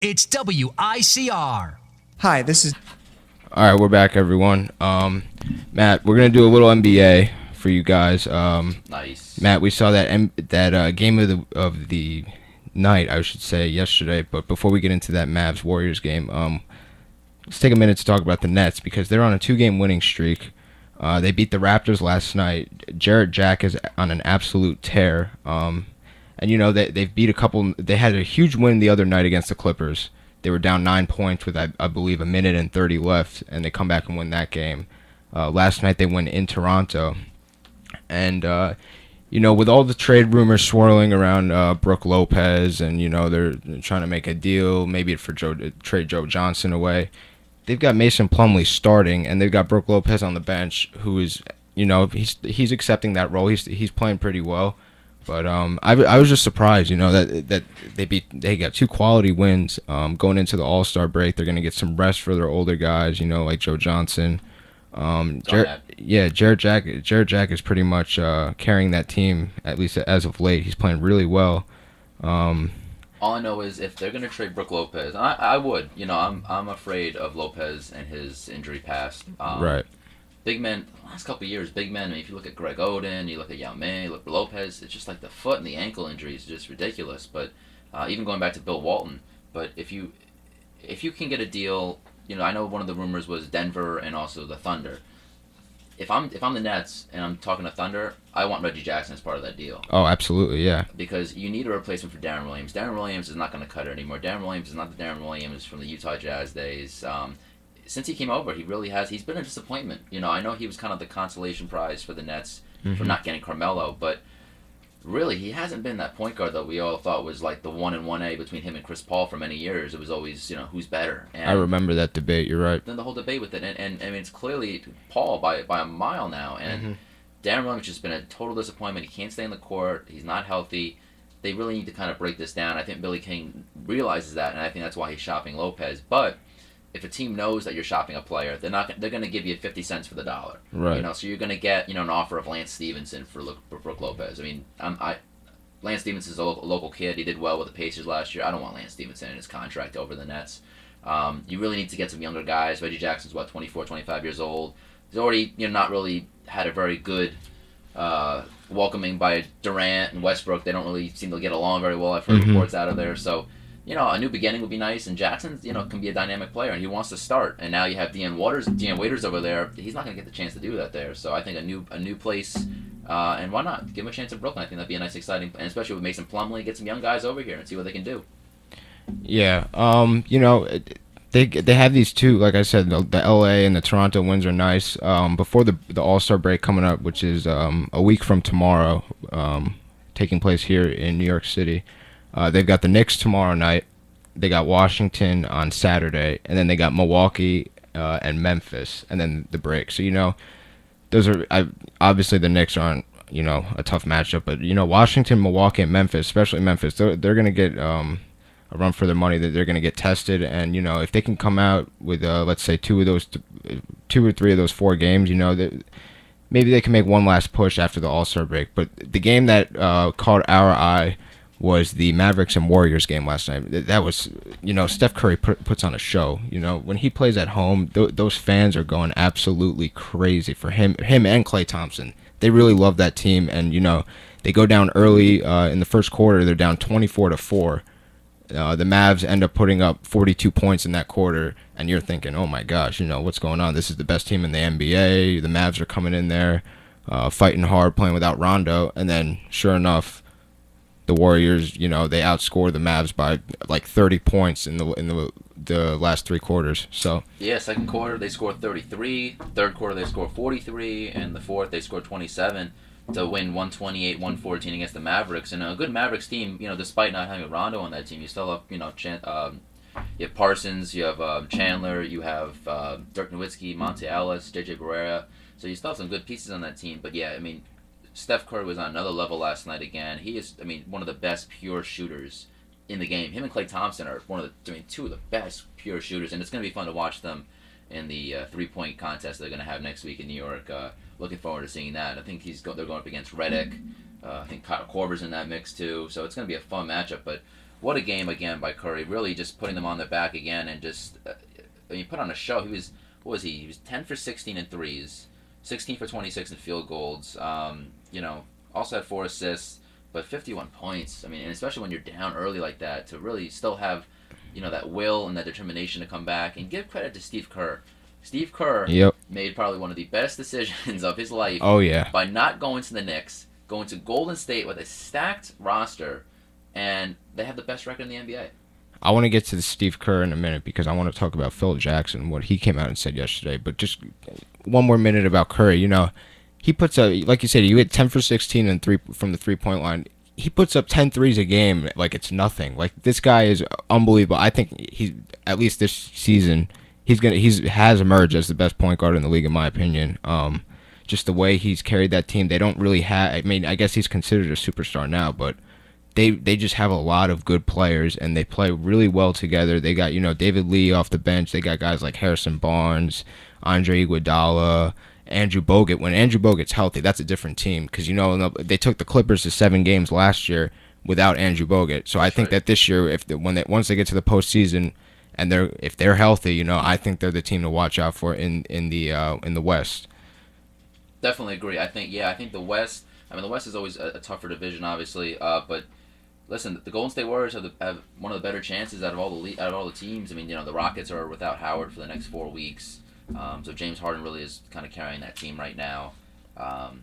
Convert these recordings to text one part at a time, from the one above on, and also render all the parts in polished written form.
It's WICR. Hi, this is. All right, we're back, everyone. Matt, we're gonna do a little NBA for you guys. Nice. Matt, we saw that game of the night, I should say, yesterday. But before we get into that Mavs Warriors game, let's take a minute to talk about the Nets because they're on a 2-game winning streak. They beat the Raptors last night. Jarrett Jack is on an absolute tear. And they've beat a couple. They had a huge win the other night against the Clippers. They were down 9 points with I believe a minute and 30 left, and they come back and win that game. Last night they went in Toronto, and with all the trade rumors swirling around Brook Lopez, and they're trying to make a deal, maybe for trade Joe Johnson away. They've got Mason Plumlee starting, and they've got Brook Lopez on the bench, who is he's accepting that role. He's playing pretty well. But I was just surprised, that they got 2 quality wins going into the All-Star break. They're gonna get some rest for their older guys, like Joe Johnson. Jarrett Jack is pretty much carrying that team, at least as of late. He's playing really well. All I know is if they're gonna trade Brook Lopez, and I would, I'm afraid of Lopez and his injury past. Right. Big men, the last couple of years, big men. I mean, if you look at Greg Oden, you look at Yao Ming, you look at Lopez, it's just like the foot and the ankle injuries, just ridiculous. But even going back to Bill Walton, but if you can get a deal, I know one of the rumors was Denver and also the Thunder. If I'm the Nets and I'm talking to Thunder, I want Reggie Jackson as part of that deal. Oh, absolutely, yeah. Because you need a replacement for Darren Williams. Darren Williams is not going to cut it anymore. Darren Williams is not the Darren Williams from the Utah Jazz days. Since he came over, he really has. He's been a disappointment. I know he was kind of the consolation prize for the Nets for not getting Carmelo, but really he hasn't been that point guard that we all thought was like the 1 and 1A between him and Chris Paul for many years. It was always who's better. And I remember that debate. You're right. then the whole debate with it, and I mean it's clearly Paul by a mile now, and Darren Williams has been a total disappointment. He can't stay in the court. He's not healthy. They really need to kind of break this down. I think Billy King realizes that, and I think that's why he's shopping Lopez. But if a team knows that you're shopping a player, they're going to give you 50 cents for the dollar. Right. So you're going to get an offer of Lance Stevenson for Brook Lopez. I mean, Lance Stevenson's a local kid. He did well with the Pacers last year. I don't want Lance Stevenson in his contract over the Nets. You really need to get some younger guys. Reggie Jackson's 24, 25 years old. He's already not really had a very good welcoming by Durant and Westbrook. They don't really seem to get along very well. I've heard reports out of there. So a new beginning would be nice, and Jackson, can be a dynamic player, and he wants to start. And now you have Dion Waiters over there. He's not going to get the chance to do that there. So I think a new place, and why not give him a chance in Brooklyn? I think that'd be a nice, exciting, and especially with Mason Plumlee, get some young guys over here and see what they can do. Yeah. They have these 2, like I said, the LA and the Toronto wins are nice. Before the All-Star break coming up, which is a week from tomorrow, taking place here in New York City. They've got the Knicks tomorrow night. They got Washington on Saturday, and then they got Milwaukee and Memphis, and then the break. So those are obviously the Knicks aren't a tough matchup, but Washington, Milwaukee, and Memphis, especially Memphis, they're gonna get a run for their money. That they're gonna get tested, and if they can come out with let's say 2 or 3 of those 4 games, maybe they can make one last push after the All-Star break. But the game that caught our eye was the Mavericks and Warriors game last night. That was, Steph Curry puts on a show. When he plays at home, those fans are going absolutely crazy for him and Klay Thompson. They really love that team, and they go down early in the first quarter. They're down 24-4. The Mavs end up putting up 42 points in that quarter, and you're thinking, oh my gosh, what's going on? This is the best team in the NBA. The Mavs are coming in there, fighting hard, playing without Rondo, and then sure enough, the Warriors, they outscore the Mavs by like 30 points in the last 3 quarters. So yeah, second quarter they scored 33, third quarter they scored 43, and the fourth they scored 27 to win 128-114 against the Mavericks. And a good Mavericks team, despite not having Rondo on that team, you still have you have Parsons, you have Chandler, you have Dirk Nowitzki, Monte Ellis, JJ Barea. So you still have some good pieces on that team. But yeah, I mean, Steph Curry was on another level last night again. He is, one of the best pure shooters in the game. Him and Klay Thompson are 2 of the best pure shooters, and it's going to be fun to watch them in the 3-point contest they're going to have next week in New York. Looking forward to seeing that. I think they're going up against Redick. I think Kyle Korver's in that mix too, so it's going to be a fun matchup. But what a game again by Curry. Really just putting them on their back again and just put on a show. He was what was he? He was 10 for 16 in threes, 16 for 26 in field goals. Also had 4 assists, but 51 points. I mean, and especially when you're down early like that, to really still have that will and that determination to come back. And give credit to Steve Kerr. Steve Kerr made probably one of the best decisions of his life. Oh yeah. By not going to the Knicks, going to Golden State with a stacked roster, and they have the best record in the NBA. I want to get to the Steve Kerr in a minute because I want to talk about Phil Jackson, what he came out and said yesterday. But just one more minute about Curry. He puts up, like you said, you hit 10 for 16 and from the 3-point line. He puts up 10 threes a game like it's nothing. Like, this guy is unbelievable. I think he's, at least this season, has emerged as the best point guard in the league, in my opinion. Just the way he's carried that team. They don't really have, I mean, I guess he's considered a superstar now, but they just have a lot of good players, and they play really well together. They got, David Lee off the bench. They got guys like Harrison Barnes, Andre Iguodala, Andrew Bogut. When Andrew Bogut's healthy, that's a different team because, they took the Clippers to 7 games last year without Andrew Bogut. So I think that this year, once they get to the postseason and if they're healthy, I think they're the team to watch out for in the West. Definitely agree. I think the West. I mean, the West is always a tougher division, obviously. But listen, the Golden State Warriors have one of the better chances out of all the teams. I mean, the Rockets are without Howard for the next 4 weeks. So James Harden really is kind of carrying that team right now. And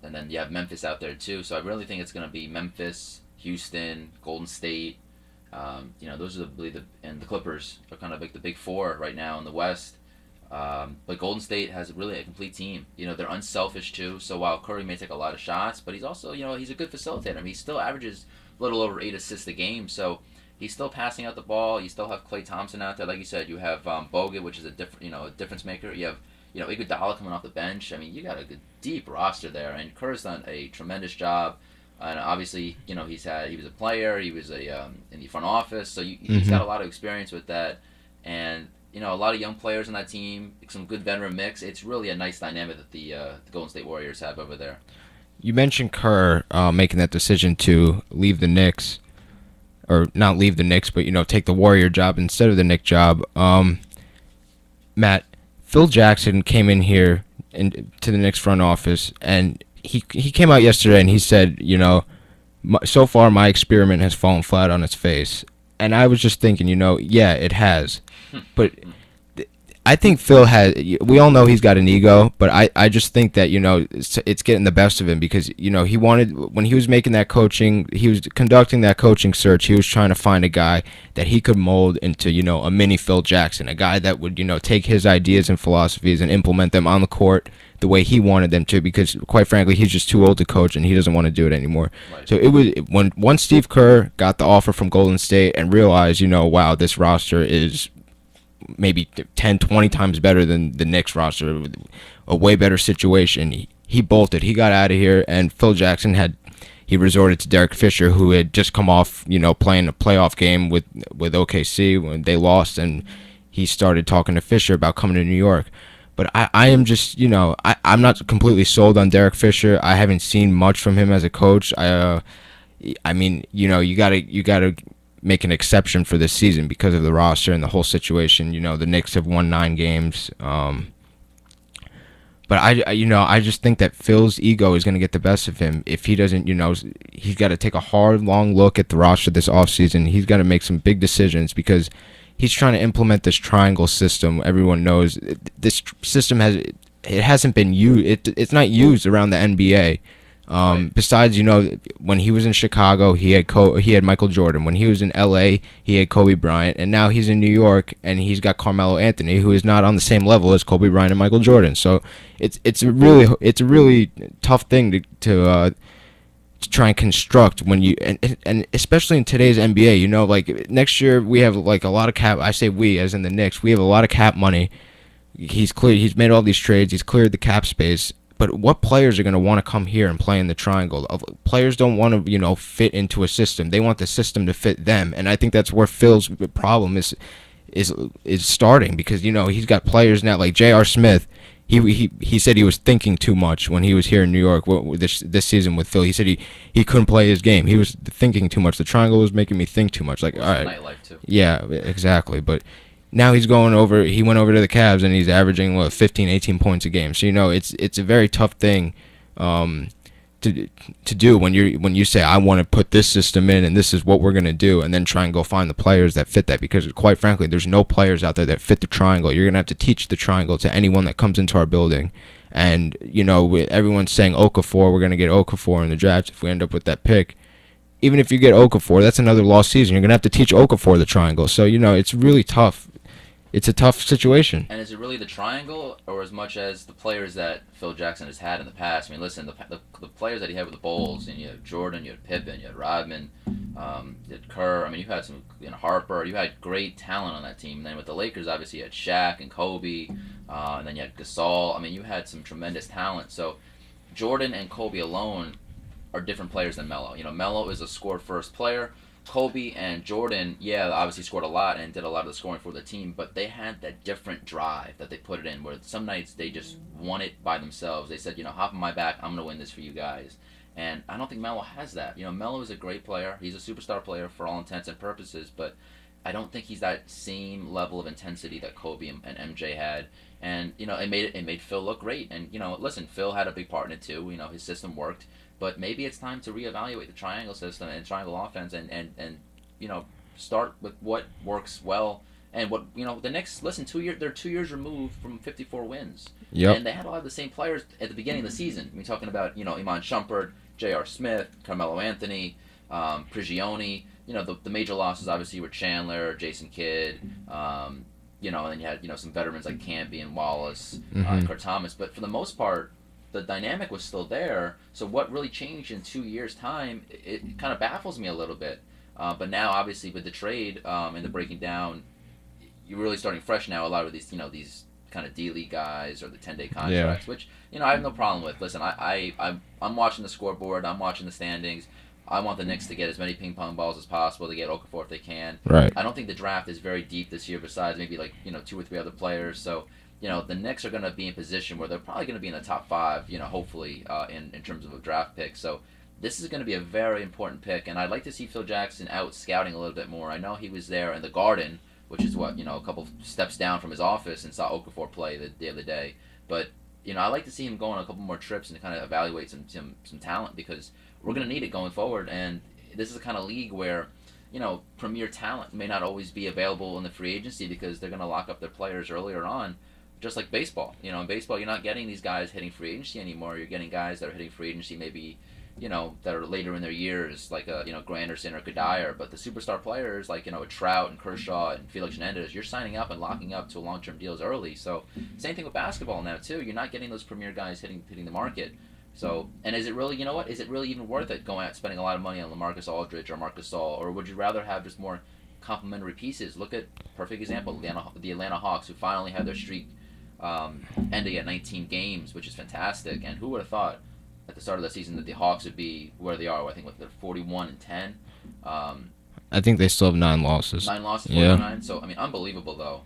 then you have Memphis out there too. So I really think it's going to be Memphis, Houston, Golden State. Those are and the Clippers are kind of like the big 4 right now in the West. But Golden State has really a complete team. They're unselfish too. So while Curry may take a lot of shots, but he's also, he's a good facilitator. I mean, he still averages a little over 8 assists a game. So he's still passing out the ball. You still have Klay Thompson out there, like you said. You have Bogut, which is a difference maker. You have Iguodala coming off the bench. I mean, you got a good deep roster there, and Kerr's done a tremendous job. And obviously, he was a player. He was in the front office, so he's got a lot of experience with that. And a lot of young players on that team, some good veteran mix. It's really a nice dynamic that the Golden State Warriors have over there. You mentioned Kerr making that decision to leave the Knicks. Or not leave the Knicks, but, take the Warrior job instead of the Knicks job. Matt, Phil Jackson came in here to the Knicks front office, and he came out yesterday and he said, so far my experiment has fallen flat on its face. And I was just thinking, yeah, it has. But I think Phil we all know he's got an ego, but I just think that, it's getting the best of him because, he wanted, when he was making that coaching, he was conducting that coaching search, he was trying to find a guy that he could mold into, a mini Phil Jackson, a guy that would, take his ideas and philosophies and implement them on the court the way he wanted them to, because quite frankly, he's just too old to coach and he doesn't want to do it anymore. Right. So it was once Steve Kerr got the offer from Golden State and realized, wow, this roster is maybe 10, 20 times better than the Knicks roster, a way better situation. He bolted. He got out of here, and Phil Jackson he resorted to Derek Fisher, who had just come off, playing a playoff game with OKC when they lost, and he started talking to Fisher about coming to New York. But I am just, I'm not completely sold on Derek Fisher. I haven't seen much from him as a coach. I mean, you gotta make an exception for this season because of the roster and the whole situation. The Knicks have won 9 games. But I just think that Phil's ego is going to get the best of him if he doesn't, he's got to take a hard, long look at the roster this offseason. He's got to make some big decisions because he's trying to implement this triangle system. Everyone knows this system hasn't been used. It's not used around the NBA. Right. Besides, when he was in Chicago, he had Michael Jordan. When he was in LA, he had Kobe Bryant, and now he's in New York and he's got Carmelo Anthony, who is not on the same level as Kobe Bryant and Michael Jordan. So it's a really tough thing to try and construct when you and especially in today's NBA. Like next year we have like a lot of cap. I say we as in the Knicks. We have a lot of cap money. He's made all these trades. He's cleared the cap space. But what players are going to want to come here and play in the triangle? Players don't want to, fit into a system. They want the system to fit them, and I think that's where Phil's problem is starting because he's got players now like J.R. Smith. he said he was thinking too much when he was here in New York this season with Phil. He said he couldn't play his game. He was thinking too much. The triangle was making me think too much. Like, all right, nightlife too. yeah, exactly. But now he went over to the Cavs and he's averaging 15, 18 points a game. So it's a very tough thing to do when you say I want to put this system in and this is what we're going to do, and then try and go find the players that fit that, because quite frankly there's no players out there that fit the triangle. You're going to have to teach the triangle to anyone that comes into our building. And everyone's saying Okafor, we're going to get Okafor in the draft if we end up with that pick. Even if you get Okafor, that's another lost season. You're going to have to teach Okafor the triangle. So it's really tough. It's a tough situation. And is it really the triangle, or as much as the players that Phil Jackson has had in the past? I mean, listen, the players that he had with the Bulls, and you had Jordan, you had Pippen, you had Rodman, you had Kerr. I mean, you had some, Harper. You had great talent on that team. And then with the Lakers, obviously, you had Shaq and Kobe, and then you had Gasol. I mean, you had some tremendous talent. So Jordan and Kobe alone are different players than Melo. Melo is a score-first player. Kobe and Jordan, obviously scored a lot and did a lot of the scoring for the team, but they had that different drive that they put it in, where some nights they just won it by themselves. They said, hop on my back, I'm going to win this for you guys. And I don't think Melo has that. Melo is a great player. He's a superstar player for all intents and purposes, but I don't think he's that same level of intensity that Kobe and MJ had. And, it made Phil look great. And, listen, Phil had a big part in it too. His system worked. But maybe it's time to reevaluate the triangle system and triangle offense and start with what works well. And what the Knicks, listen, 2 years, they're 2 years removed from 54 wins. Yep. And they had a lot of the same players at the beginning of the season. We're talking about Iman Shumpert, J.R. Smith, Carmelo Anthony, Prigioni. The major losses obviously were Chandler, Jason Kidd. And then you had some veterans like Campy and Wallace, Kurt Thomas. But for the most part, the dynamic was still there. So what really changed in 2 years' time, it kind of baffles me a little bit. But now, obviously, with the trade and the breaking down, you're really starting fresh now. A lot of these, these kind of D-League guys or the 10-day contracts, which, I have no problem with. Listen, I'm watching the scoreboard. I'm watching the standings. I want the Knicks to get as many ping pong balls as possible to get Okafor if they can. Right. I don't think the draft is very deep this year, besides maybe 2 or 3 other players. So the Knicks are going to be in position where they're probably going to be in the top 5, hopefully, in terms of a draft pick. So this is going to be a very important pick, and I'd like to see Phil Jackson out scouting a little bit more. I know he was there in the Garden, which is a couple steps down from his office, and saw Okafor play the other day. But I'd like to see him go on a couple more trips and kind of evaluate some talent, because we're going to need it going forward. And this is the kind of league where premier talent may not always be available in the free agency, because they're going to lock up their players earlier on. Just like baseball. In baseball, you're not getting these guys hitting free agency anymore. You're getting guys that are hitting free agency maybe, that are later in their years, like Granderson or Kadire. But the superstar players, like, a Trout and Kershaw and Felix Hernandez, you're signing up and locking up to long-term deals early. So same thing with basketball now, too. You're not getting those premier guys hitting the market. So, and is it really, is it really even worth it going out spending a lot of money on LaMarcus Aldridge or Marc Gasol? Or would you rather have just more complementary pieces? Look at, perfect example, the Atlanta Hawks, who finally had their streak ending at 19 games, which is fantastic. And who would have thought at the start of the season that the Hawks would be where they are? I think they're 41-10. I think they still have 9 losses. 9 losses, 49. So unbelievable though.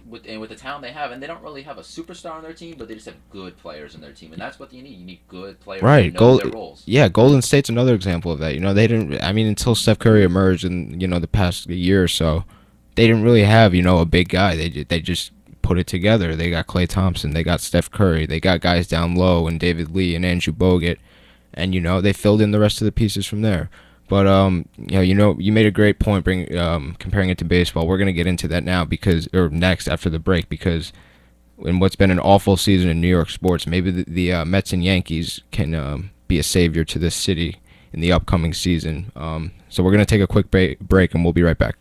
With the talent they have, and they don't really have a superstar on their team, but they just have good players in their team, and that's what you need. You need good players who know their roles. Yeah, Golden State's another example of that. They didn't. Until Steph Curry emerged in the past year or so, they didn't really have a big guy. They just put it together. They got Klay Thompson, they got Steph Curry, they got guys down low and David Lee and Andrew Bogut, and they filled in the rest of the pieces from there. But you made a great point comparing it to baseball. We're gonna get into that now next after the break, because in what's been an awful season in New York sports, maybe the Mets and Yankees can be a savior to this city in the upcoming season. So we're gonna take a quick break and we'll be right back.